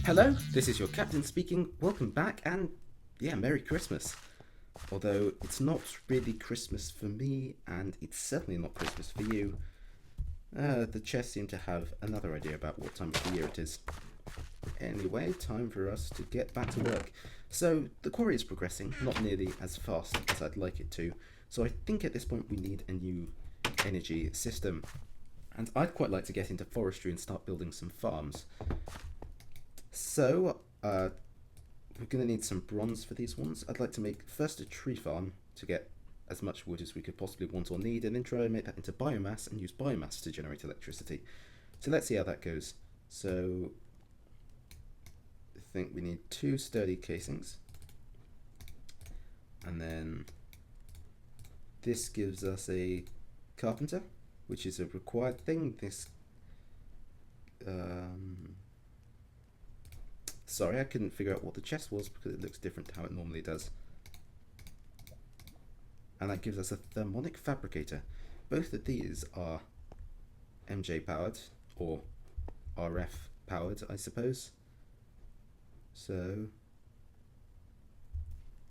Hello, this is your captain speaking. Welcome back, and yeah, Merry Christmas. Although it's not really Christmas for me, and it's certainly not Christmas for you. The chess seem to have another idea about what time of the year it is. Anyway, time for us to get back to work. So the quarry is progressing, not nearly as fast as I'd like it to. So I think at this point we need a new energy system. And I'd quite like to get into forestry and start building some farms. So, we're going to need some bronze for these ones. I'd like to make first a tree farm to get as much wood as we could possibly want or need, and then try and make that into biomass and use biomass to generate electricity. So let's see how that goes. So, I think we need 2 sturdy casings. And then this gives us a carpenter, which is a required thing. This sorry, I couldn't figure out what the chest was because it looks different to how it normally does. And that gives us a thermonic fabricator. Both of these are MJ powered, or RF powered, I suppose. So,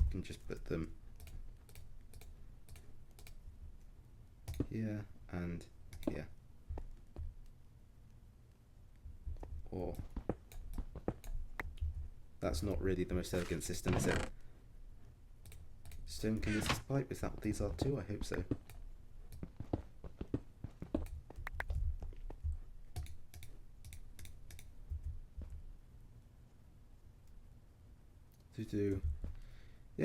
I can just put them here and here. Or that's not really the most elegant system, is it? Stone condenses pipe, is that what these are too? I hope so. The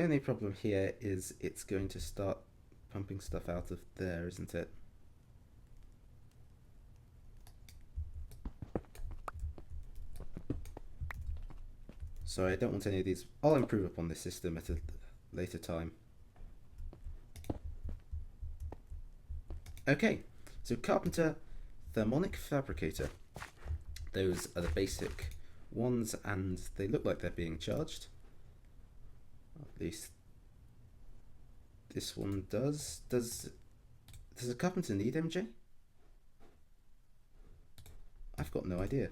only problem here is it's going to start pumping stuff out of there, isn't it? Sorry, I don't want any of these. I'll improve upon this system at a later time. Okay, so carpenter, thermonic fabricator. Those are the basic ones, and they look like they're being charged. At least this one does. Does a carpenter need MJ? I've got no idea.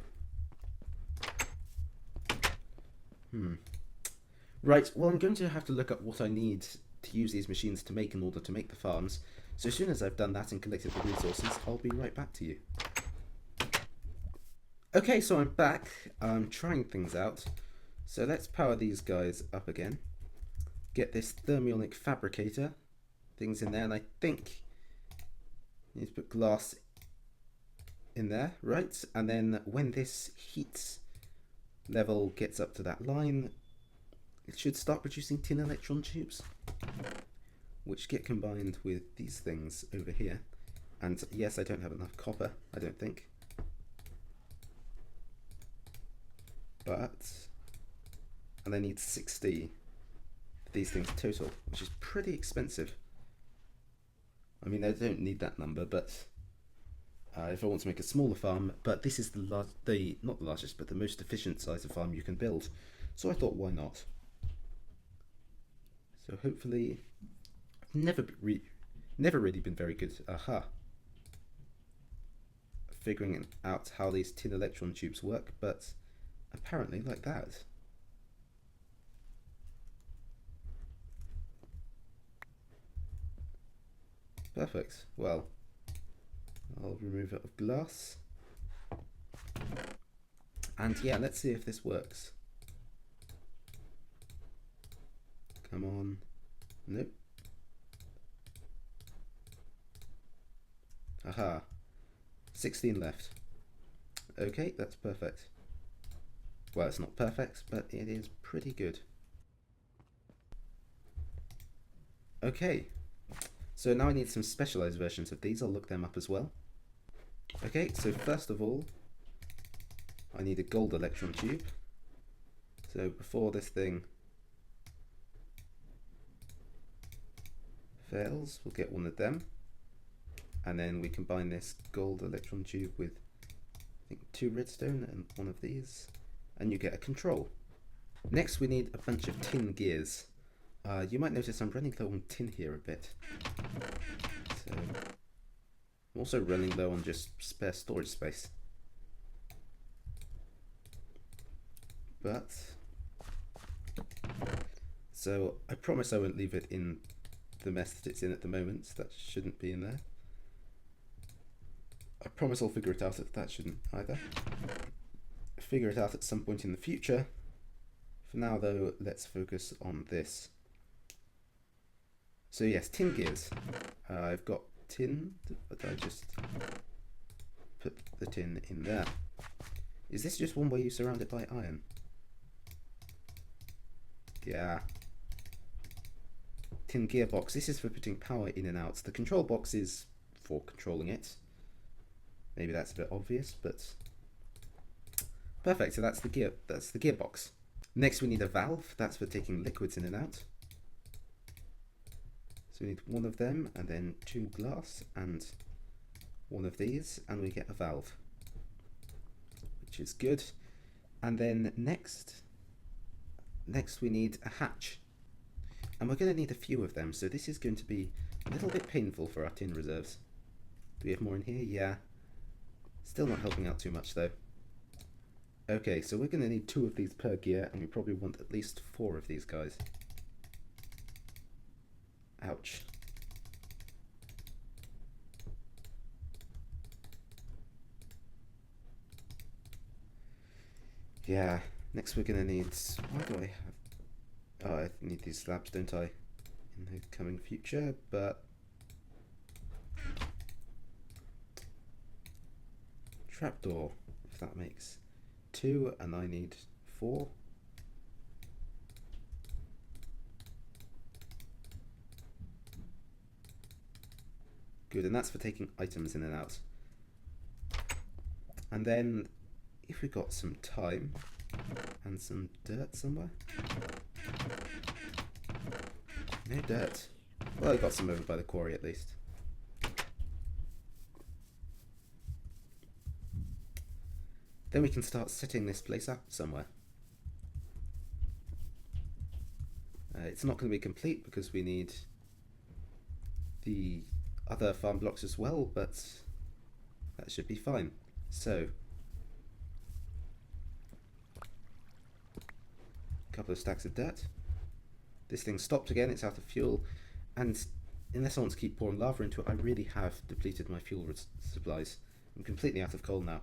Right, well, I'm going to have to look up what I need to use these machines to make in order to make the farms. So as soon as I've done that and collected the resources, I'll be right back to you. Okay, so I'm back. I'm trying things out. So let's power these guys up again. Get this thermionic fabricator things in there, and I think I need to put glass in there, right? And then when this heat level gets up to that line, it should start producing tin electron tubes, which get combined with these things over here. And yes, I don't have enough copper, I don't think. And I need 60 for these things total, which is pretty expensive. I mean, I don't need that number, but if I want to make a smaller farm, but this is not the largest, but the most efficient size of farm you can build. So I thought, why not? So hopefully, I've never really been very good. Figuring out how these tin electron tubes work, but apparently like that. Perfect. Well, I'll remove it of glass. And yeah, let's see if this works. Come on. Nope. Aha. 16 left. Okay, that's perfect. Well, it's not perfect, but it is pretty good. Okay. So now I need some specialized versions of these. I'll look them up as well. Okay, so first of all, I need a gold electron tube. So before this thing fails, we'll get one of them. And then we combine this gold electron tube with, I think, 2 redstone and 1 of these. And you get a control. Next we need a bunch of tin gears. You might notice I'm running low on tin here a bit. So I'm also running low on just spare storage space. but so I promise I won't leave it in the mess that it's in at the moment. So that shouldn't be in there. I promise I'll figure it out. That shouldn't either. Figure it out at some point in the future. For now though, let's focus on this. So yes, tin gears. I've got tin, but I just put the tin in there. Is this just one where you surround it by iron? Yeah. Tin gearbox. This is for putting power in and out. The control box is for controlling it. Maybe that's a bit obvious, but perfect. So that's the gearbox. Next we need a valve. That's for taking liquids in and out. So we need one of them, and then 2 glass, and one of these, and we get a valve, which is good. And then next we need a hatch, and we're going to need a few of them. So this is going to be a little bit painful for our tin reserves. Do we have more in here? Yeah. Still not helping out too much though. Okay, so we're going to need 2 of these per gear, and we probably want at least 4 of these guys. Ouch. Yeah, next we're going to need... Why do I have... Oh, I need these slabs, don't I? In the coming future, but... Trapdoor, if that makes 2, and I need 4. Good, and that's for taking items in and out. And then, if we've got some time and some dirt somewhere. No dirt. Well, I got some over by the quarry at least. Then we can start setting this place up somewhere. It's not going to be complete because we need the other farm blocks as well, but that should be fine. So, a couple of stacks of dirt. This thing stopped again, it's out of fuel, and unless I want to keep pouring lava into it, I really have depleted my fuel supplies. I'm completely out of coal now.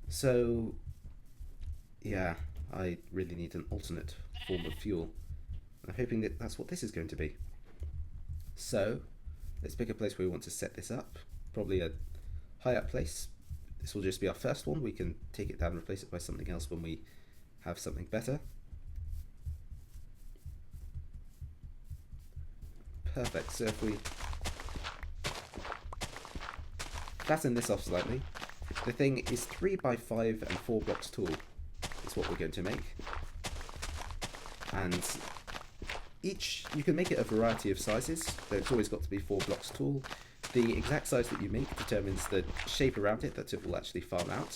So, yeah, I really need an alternate form of fuel. I'm hoping that that's what this is going to be. So, let's pick a place where we want to set this up. Probably a high up place. This will just be our first one. We can take it down and replace it by something else when we have something better. Perfect. So if we flatten this off slightly, the thing is 3 by 5 and 4 blocks tall is what we're going to make. And each, you can make it a variety of sizes, but it's always got to be 4 blocks tall. The exact size that you make determines the shape around it that it will actually farm out.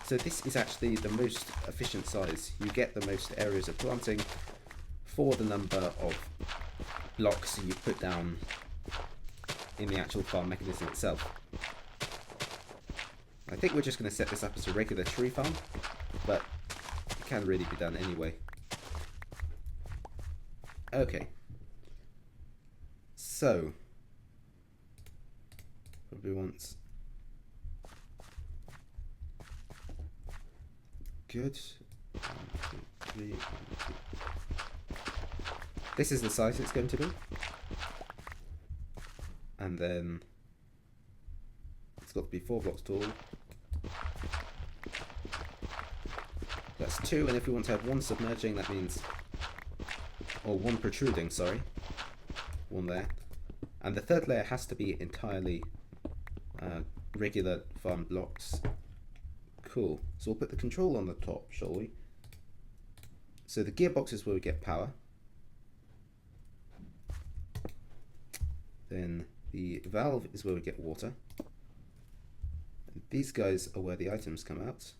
So this is actually the most efficient size. You get the most areas of planting for the number of blocks you put down in the actual farm mechanism itself. I think we're just going to set this up as a regular tree farm, but it can really be done anyway. Okay. So, probably want... Good. 1, 2, 3, 1, 2. This is the size it's going to be. And then it's got to be 4 blocks tall. That's 2, and if we want to have 1 submerging, that means... Or 1 protruding, sorry. 1 there. And the 3rd layer has to be entirely regular farm blocks. Cool. So we'll put the control on the top, shall we? So the gearbox is where we get power. Then the valve is where we get water. And these guys are where the items come out.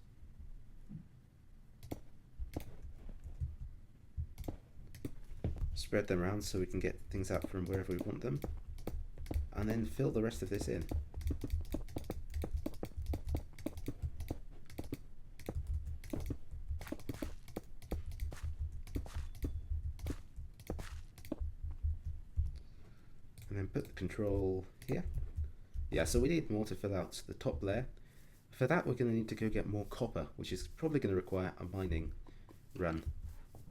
Spread them around so we can get things out from wherever we want them. And then fill the rest of this in. and put the control here. Yeah, so we need more to fill out the top layer. For that, we're going to need to go get more copper, which is probably going to require a mining run.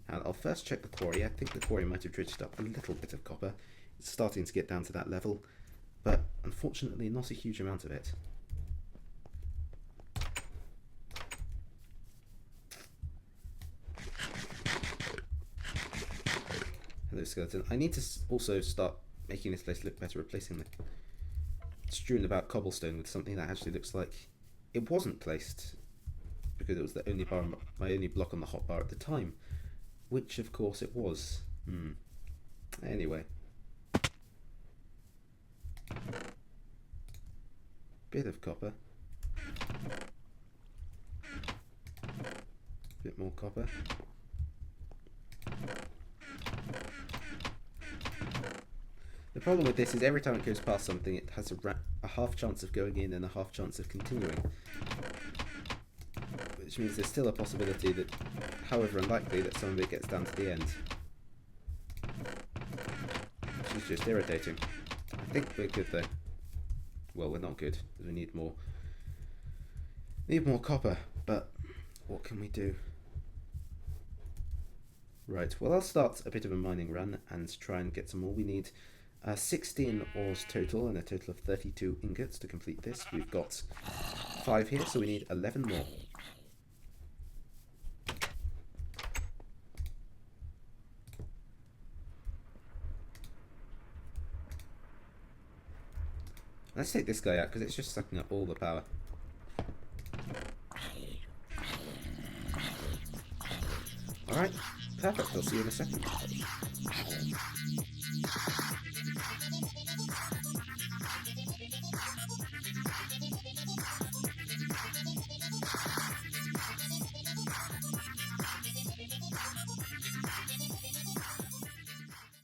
And I'll first check the quarry. I think the quarry might have dredged up a little bit of copper. It's starting to get down to that level, but unfortunately not a huge amount of it. Hello, skeleton. I need to also start making this place look better, replacing the strewn about cobblestone with something that actually looks like it wasn't placed, because it was the only bar, my only block on the hotbar at the time, which of course it was. Anyway, bit of copper, bit more copper. The problem with this is every time it goes past something, it has a half chance of going in and a half chance of continuing. Which means there's still a possibility that, however unlikely, that some of it gets down to the end. Which is just irritating. I think we're good though. Well, we're not good, because we need more. Need more copper, but what can we do? Right, well I'll start a bit of a mining run and try and get some more. We need 16 ores total and a total of 32 ingots to complete this. We've got 5 here, so we need 11 more. Let's take this guy out because it's just sucking up all the power. Alright, perfect. I'll see you in a second.